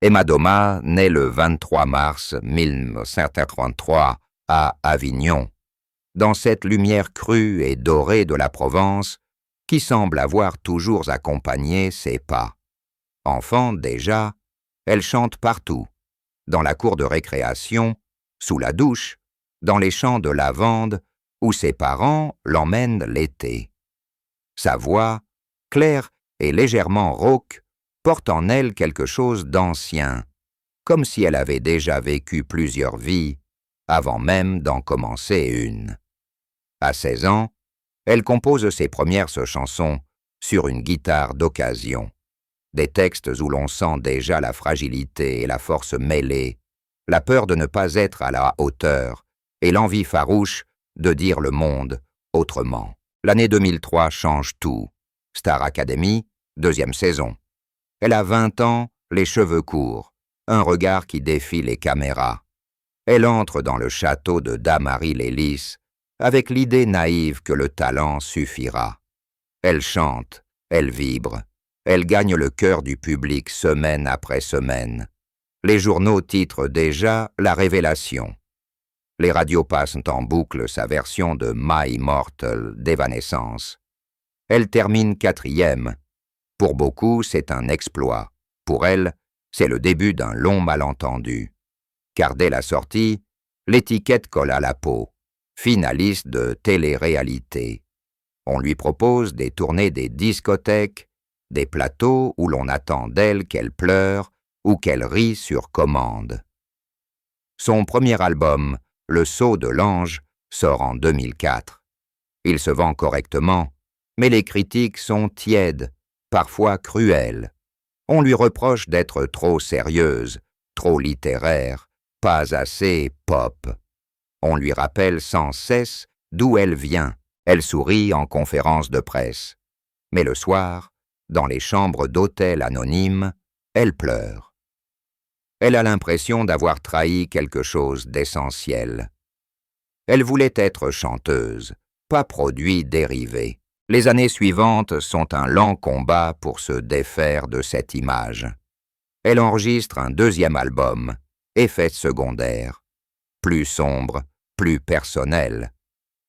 Emma Doma naît le 23 mars 1933 à Avignon, dans cette lumière crue et dorée de la Provence qui semble avoir toujours accompagné ses pas. Enfant déjà, elle chante partout, dans la cour de récréation, sous la douche, dans les champs de lavande où ses parents l'emmènent l'été. Sa voix, claire et légèrement rauque, porte en elle quelque chose d'ancien, comme si elle avait déjà vécu plusieurs vies avant même d'en commencer une. À 16 ans, elle compose ses premières chansons sur une guitare d'occasion. Des textes où l'on sent déjà la fragilité et la force mêlée, la peur de ne pas être à la hauteur et l'envie farouche de dire le monde autrement. L'année 2003 change tout. Star Academy, 2e saison. Elle a 20 ans, les cheveux courts, un regard qui défie les caméras. Elle entre dans le château de Damary-les-Lys avec l'idée naïve que le talent suffira. Elle chante, elle vibre, elle gagne le cœur du public semaine après semaine. Les journaux titrent déjà la révélation. Les radios passent en boucle sa version de My Immortal d'Evanescence. Elle termine 4e. Pour beaucoup, c'est un exploit. Pour elle, c'est le début d'un long malentendu. Car dès la sortie, l'étiquette colle à la peau. Finaliste de télé-réalité. On lui propose des tournées des discothèques, des plateaux où l'on attend d'elle qu'elle pleure ou qu'elle rit sur commande. Son premier album, Le Sceau de l'Ange, sort en 2004. Il se vend correctement, mais les critiques sont tièdes, parfois cruelles. On lui reproche d'être trop sérieuse, trop littéraire, pas assez pop. On lui rappelle sans cesse d'où elle vient. Elle sourit en conférence de presse. Mais le soir, dans les chambres d'hôtel anonymes, elle pleure. Elle a l'impression d'avoir trahi quelque chose d'essentiel. Elle voulait être chanteuse, pas produit dérivé. Les années suivantes sont un lent combat pour se défaire de cette image. Elle enregistre un 2e album, Effets secondaires. Plus sombre, plus personnel.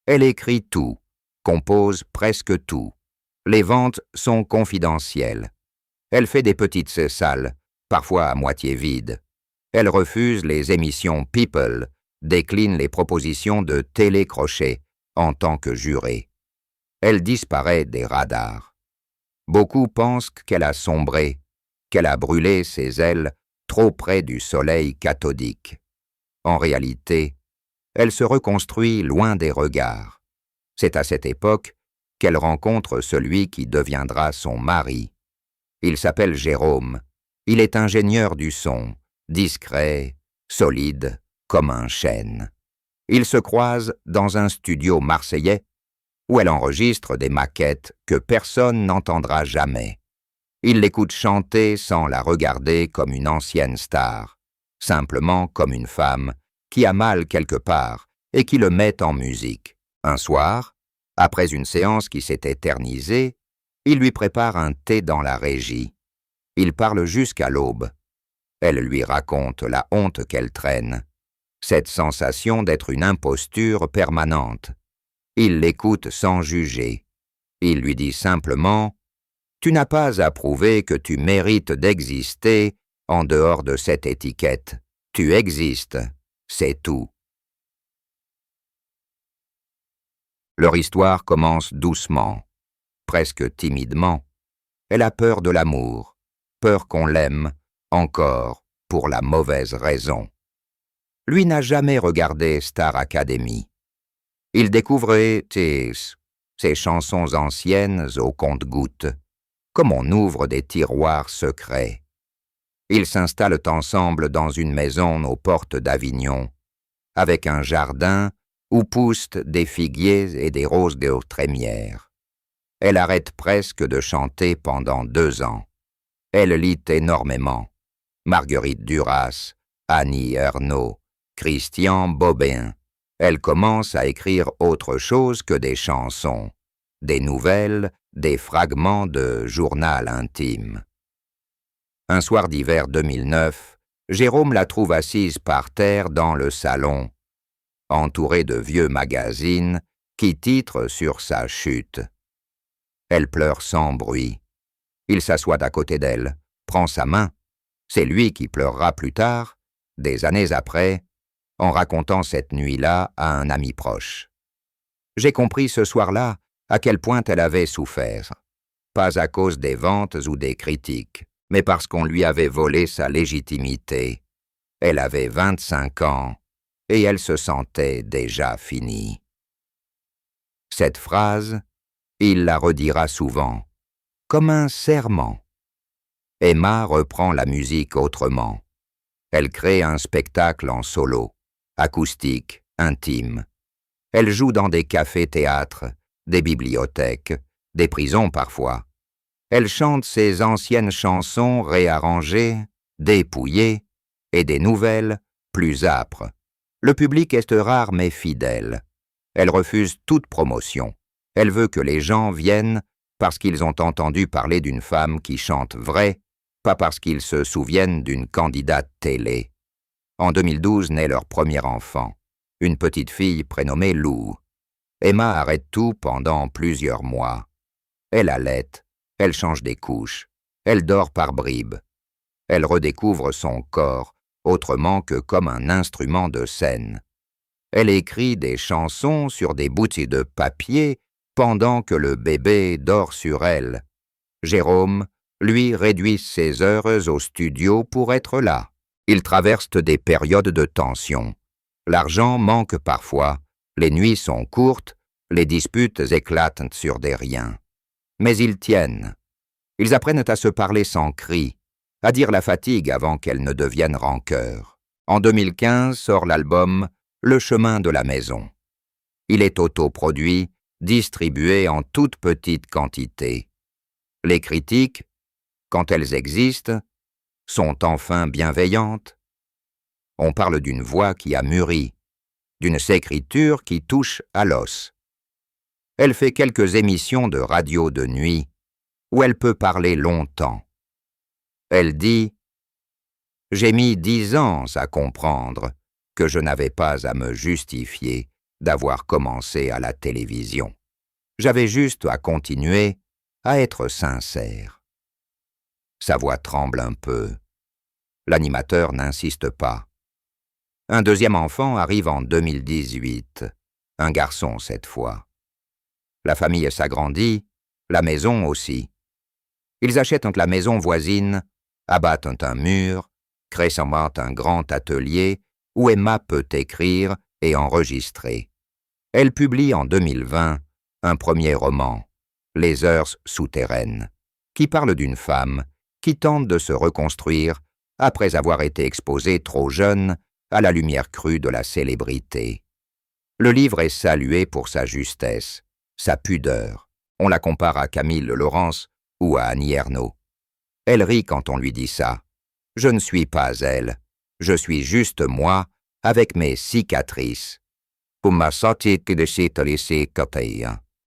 Elle écrit tout, compose presque tout. Les ventes sont confidentielles. Elle fait des petites salles, parfois à moitié vides. Elle refuse les émissions People, décline les propositions de télécrochet en tant que jurée. Elle disparaît des radars. Beaucoup pensent qu'elle a sombré, qu'elle a brûlé ses ailes trop près du soleil cathodique. En réalité, elle se reconstruit loin des regards. C'est à cette époque qu'elle rencontre celui qui deviendra son mari. Il s'appelle Jérôme. Il est ingénieur du son, discret, solide, comme un chêne. Ils se croisent dans un studio marseillais où elle enregistre des maquettes que personne n'entendra jamais. Il l'écoute chanter sans la regarder comme une ancienne star, simplement comme une femme qui a mal quelque part et qui le met en musique. Un soir, après une séance qui s'est éternisée, il lui prépare un thé dans la régie. Il parle jusqu'à l'aube. Elle lui raconte la honte qu'elle traîne, cette sensation d'être une imposture permanente. Il l'écoute sans juger. Il lui dit simplement « Tu n'as pas à prouver que tu mérites d'exister en dehors de cette étiquette. Tu existes, c'est tout. » Leur histoire commence doucement, presque timidement. Elle a peur de l'amour, peur qu'on l'aime, encore, pour la mauvaise raison. Lui n'a jamais regardé Star Academy. Il découvrait ses chansons anciennes au compte-gouttes, comme on ouvre des tiroirs secrets. Ils s'installent ensemble dans une maison aux portes d'Avignon, avec un jardin où poussent des figuiers et des roses de trémière. Elle arrête presque de chanter pendant 2 ans. Elle lit énormément. Marguerite Duras, Annie Ernaux, Christian Bobin. Elle commence à écrire autre chose que des chansons, des nouvelles, des fragments de journal intime. Un soir d'hiver 2009, Jérôme la trouve assise par terre dans le salon, entourée de vieux magazines qui titrent sur sa chute. Elle pleure sans bruit. Il s'assoit à côté d'elle, prend sa main. C'est lui qui pleurera plus tard, des années après, en racontant cette nuit-là à un ami proche. J'ai compris ce soir-là à quel point elle avait souffert. Pas à cause des ventes ou des critiques, mais parce qu'on lui avait volé sa légitimité. Elle avait 25 ans et elle se sentait déjà finie. Cette phrase, il la redira souvent, comme un serment. Emma reprend la musique autrement. Elle crée un spectacle en solo, acoustique, intime. Elle joue dans des cafés-théâtres, des bibliothèques, des prisons parfois. Elle chante ses anciennes chansons réarrangées, dépouillées, et des nouvelles, plus âpres. Le public est rare mais fidèle. Elle refuse toute promotion. Elle veut que les gens viennent parce qu'ils ont entendu parler d'une femme qui chante vrai, pas parce qu'ils se souviennent d'une candidate télé. En 2012 naît leur premier enfant, une petite fille prénommée Lou. Emma arrête tout pendant plusieurs mois. Elle allaite, elle change des couches, elle dort par bribes. Elle redécouvre son corps, autrement que comme un instrument de scène. Elle écrit des chansons sur des bouts de papier pendant que le bébé dort sur elle. Jérôme, lui, réduit ses heures au studio pour être là. Il traverse des périodes de tension. L'argent manque parfois, les nuits sont courtes, les disputes éclatent sur des riens. Mais ils tiennent. Ils apprennent à se parler sans cris, à dire la fatigue avant qu'elle ne devienne rancœur. En 2015 sort l'album « Le chemin de la maison ». Il est autoproduit, distribué en toute petite quantité. Les critiques, quand elles existent, sont enfin bienveillantes. On parle d'une voix qui a mûri, d'une écriture qui touche à l'os. Elle fait quelques émissions de radio de nuit, où elle peut parler longtemps. Elle dit « J'ai mis 10 ans à comprendre que je n'avais pas à me justifier d'avoir commencé à la télévision. J'avais juste à continuer à être sincère. » Sa voix tremble un peu. L'animateur n'insiste pas. Un deuxième enfant arrive en 2018, un garçon cette fois. La famille s'agrandit, la maison aussi. Ils achètent la maison voisine, abattent un mur, créent un grand atelier où Emma peut écrire et enregistrer. Elle publie en 2020 un premier roman, Les Heures souterraines, qui parle d'une femme qui tente de se reconstruire après avoir été exposée trop jeune à la lumière crue de la célébrité. Le livre est salué pour sa justesse, sa pudeur. On la compare à Camille Laurence ou à Annie Ernaux. Elle rit quand on lui dit ça. Je ne suis pas elle, je suis juste moi avec mes cicatrices.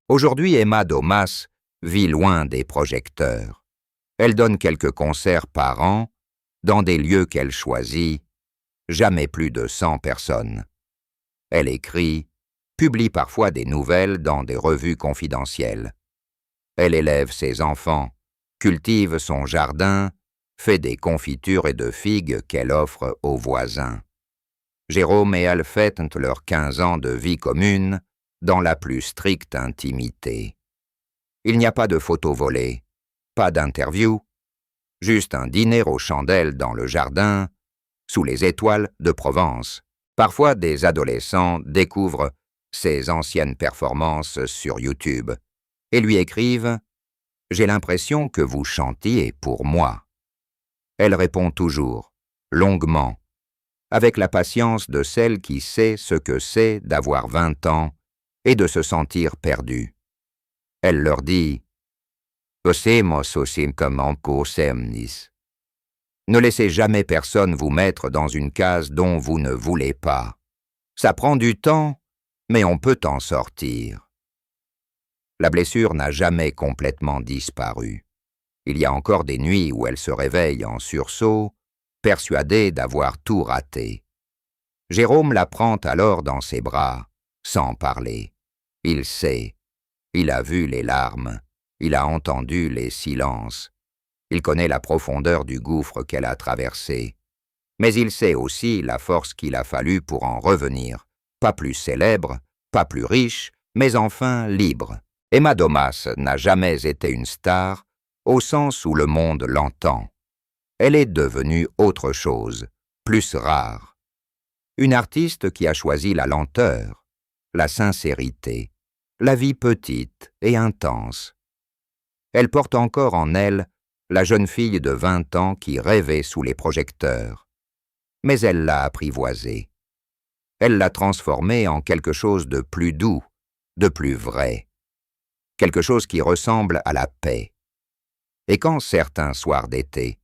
Aujourd'hui, Emma Domas vit loin des projecteurs. Elle donne quelques concerts par an, dans des lieux qu'elle choisit, jamais plus de 100 personnes. Elle écrit, publie parfois des nouvelles dans des revues confidentielles. Elle élève ses enfants, cultive son jardin, fait des confitures et de figues qu'elle offre aux voisins. Jérôme et elle fêtent leurs 15 ans de vie commune dans la plus stricte intimité. Il n'y a pas de photos volées, pas d'interview, juste un dîner aux chandelles dans le jardin, sous les étoiles de Provence. Parfois, des adolescents découvrent ses anciennes performances sur YouTube et lui écrivent « J'ai l'impression que vous chantiez pour moi ». Elle répond toujours, longuement, avec la patience de celle qui sait ce que c'est d'avoir 20 ans et de se sentir perdue. Elle leur dit « Ne laissez jamais personne vous mettre dans une case dont vous ne voulez pas. Ça prend du temps, mais on peut en sortir. » La blessure n'a jamais complètement disparu. Il y a encore des nuits où elle se réveille en sursaut, persuadée d'avoir tout raté. Jérôme la prend alors dans ses bras, sans parler. Il sait, il a vu les larmes, il a entendu les silences, il connaît la profondeur du gouffre qu'elle a traversé. Mais il sait aussi la force qu'il a fallu pour en revenir, pas plus célèbre, pas plus riche, mais enfin libre. Emma Domas n'a jamais été une star, au sens où le monde l'entend. Elle est devenue autre chose, plus rare. Une artiste qui a choisi la lenteur, la sincérité, la vie petite et intense. Elle porte encore en elle la jeune fille de 20 ans qui rêvait sous les projecteurs. Mais elle l'a apprivoisée. Elle l'a transformée en quelque chose de plus doux, de plus vrai. Quelque chose qui ressemble à la paix. Et quand certains soirs d'été,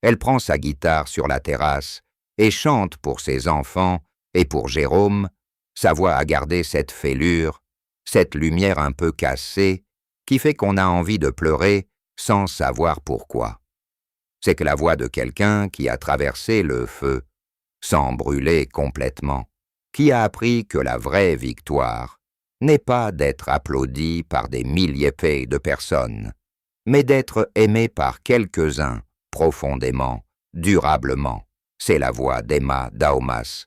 elle prend sa guitare sur la terrasse et chante pour ses enfants et pour Jérôme, sa voix a gardé cette fêlure, cette lumière un peu cassée, qui fait qu'on a envie de pleurer sans savoir pourquoi. C'est que la voix de quelqu'un qui a traversé le feu, sans brûler complètement, qui a appris que la vraie victoire n'est pas d'être applaudi par des milliers de personnes, mais d'être aimé par quelques-uns profondément, durablement. C'est la voix d'Emma Daumas.